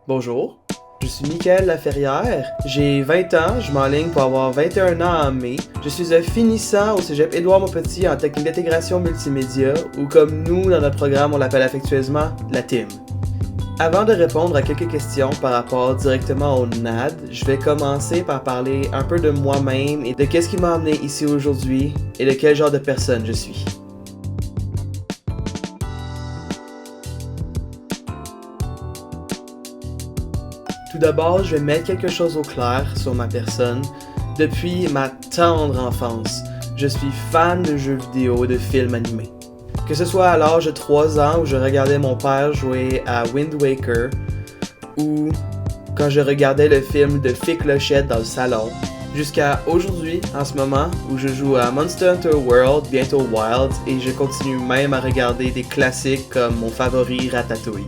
Bonjour, je suis Michael Laferrière, j'ai 20 ans, je m'enligne pour avoir 21 ans en mai. Je suis un finissant au cégep Édouard-Montpetit en technique d'intégration multimédia, ou comme nous dans notre programme on l'appelle affectueusement, la TIM. Avant de répondre à quelques questions par rapport directement au NAD, je vais commencer par parler un peu de moi-même et de qu'est-ce qui m'a amené ici aujourd'hui et de quel genre de personne je suis. Tout d'abord, je vais mettre quelque chose au clair sur ma personne. Depuis ma tendre enfance, je suis fan de jeux vidéo et de films animés. Que ce soit à l'âge de 3 ans où je regardais mon père jouer à Wind Waker, ou quand je regardais le film de Fée Clochette dans le salon, jusqu'à aujourd'hui, en ce moment, où je joue à Monster Hunter World, bientôt Wild, et je continue même à regarder des classiques comme mon favori Ratatouille.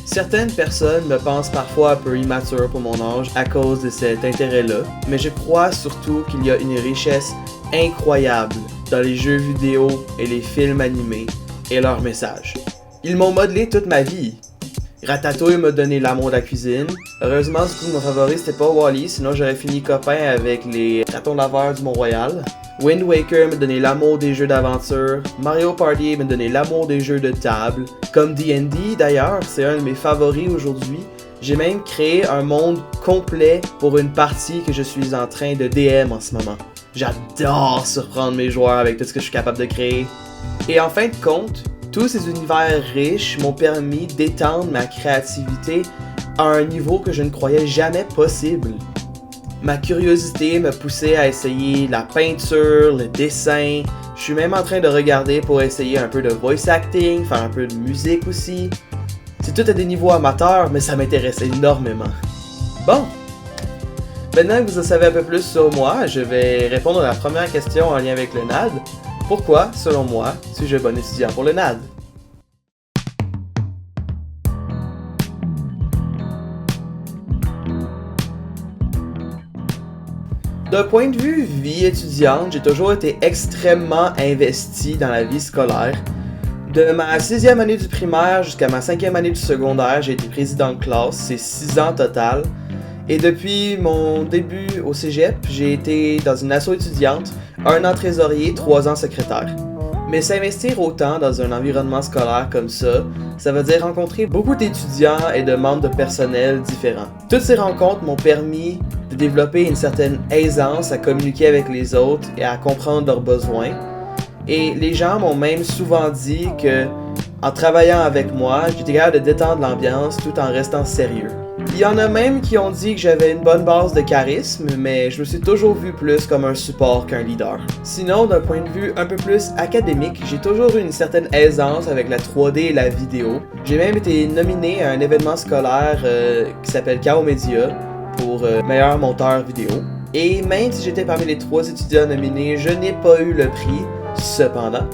Certaines personnes me pensent parfois un peu immature pour mon âge à cause de cet intérêt-là, mais je crois surtout qu'il y a une richesse incroyable dans les jeux vidéo et les films animés et leurs messages. Ils m'ont modelé toute ma vie. Ratatouille m'a donné l'amour de la cuisine. Heureusement, du coup, mon favori c'était pas Wall-E, sinon j'aurais fini copain avec les ratons laveurs du Mont-Royal. Wind Waker m'a donné l'amour des jeux d'aventure. Mario Party m'a donné l'amour des jeux de table. Comme D&D d'ailleurs, c'est un de mes favoris aujourd'hui. J'ai même créé un monde complet pour une partie que je suis en train de DM en ce moment. J'adore surprendre mes joueurs avec tout ce que je suis capable de créer. Et en fin de compte, tous ces univers riches m'ont permis d'étendre ma créativité à un niveau que je ne croyais jamais possible. Ma curiosité m'a poussé à essayer la peinture, le dessin. Je suis même en train de regarder pour essayer un peu de voice acting, faire un peu de musique aussi. C'est tout à des niveaux amateurs, mais ça m'intéresse énormément. Bon, maintenant que vous en savez un peu plus sur moi, je vais répondre à la première question en lien avec le NAD. Pourquoi, selon moi, suis-je un bon étudiant pour le NAD? D'un point de vue vie étudiante, j'ai toujours été extrêmement investi dans la vie scolaire. De ma 6e année du primaire jusqu'à ma 5e année du secondaire, j'ai été président de classe, c'est 6 ans total. Et depuis mon début au cégep, j'ai été dans une asso étudiante, 1 an trésorier, 3 ans secrétaire. Mais s'investir autant dans un environnement scolaire comme ça veut dire rencontrer beaucoup d'étudiants et de membres de personnel différents. Toutes ces rencontres m'ont permis de développer une certaine aisance à communiquer avec les autres et à comprendre leurs besoins. Et les gens m'ont même souvent dit que, en travaillant avec moi, j'étais capable de détendre l'ambiance tout en restant sérieux. Il y en a même qui ont dit que j'avais une bonne base de charisme, mais je me suis toujours vu plus comme un support qu'un leader. Sinon, d'un point de vue un peu plus académique, j'ai toujours eu une certaine aisance avec la 3D et la vidéo. J'ai même été nominé à un événement scolaire qui s'appelle Chaos Media pour meilleur monteur vidéo. Et même si j'étais parmi les 3 étudiants nominés, je n'ai pas eu le prix. Cependant,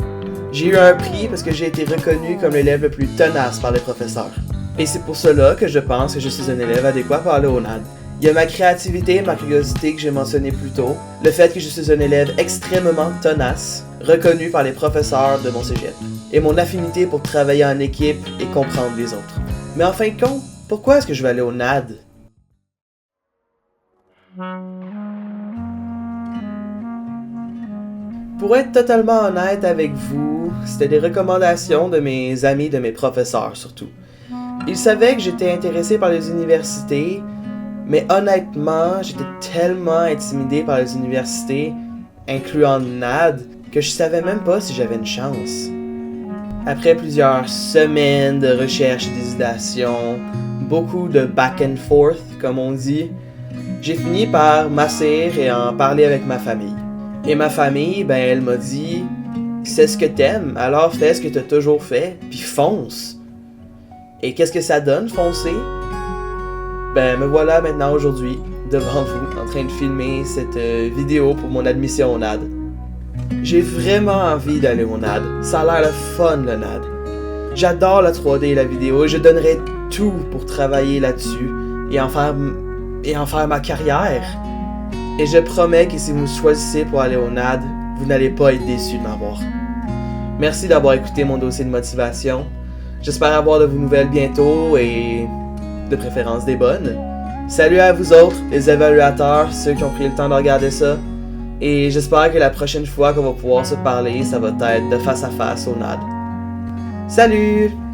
j'ai eu un prix parce que j'ai été reconnu comme l'élève le plus tenace par les professeurs. Et c'est pour cela que je pense que je suis un élève adéquat pour aller au NAD. Il y a ma créativité et ma curiosité que j'ai mentionné plus tôt, le fait que je suis un élève extrêmement tenace, reconnu par les professeurs de mon cégep, et mon affinité pour travailler en équipe et comprendre les autres. Mais en fin de compte, pourquoi est-ce que je vais aller au NAD? Pour être totalement honnête avec vous, c'était des recommandations de mes amis, de mes professeurs surtout. Ils savaient que j'étais intéressé par les universités, mais honnêtement, j'étais tellement intimidé par les universités, incluant NAD, que je savais même pas si j'avais une chance. Après plusieurs semaines de recherche et d'hésitation, beaucoup de back and forth, comme on dit, j'ai fini par m'asseoir et en parler avec ma famille. Et ma famille, elle m'a dit « C'est ce que t'aimes, alors fais ce que t'as toujours fait, puis fonce ». Et qu'est-ce que ça donne, foncer? Me voilà maintenant aujourd'hui, devant vous, en train de filmer cette vidéo pour mon admission au NAD. J'ai vraiment envie d'aller au NAD, ça a l'air le fun le NAD. J'adore la 3D et la vidéo et je donnerais tout pour travailler là-dessus et en faire ma carrière. Et je promets que si vous me choisissez pour aller au NAD, vous n'allez pas être déçus de m'avoir. Merci d'avoir écouté mon dossier de motivation. J'espère avoir de vos nouvelles bientôt et de préférence des bonnes. Salut à vous autres, les évaluateurs, ceux qui ont pris le temps de regarder ça. Et j'espère que la prochaine fois qu'on va pouvoir se parler, ça va être de face à face au NAD. Salut!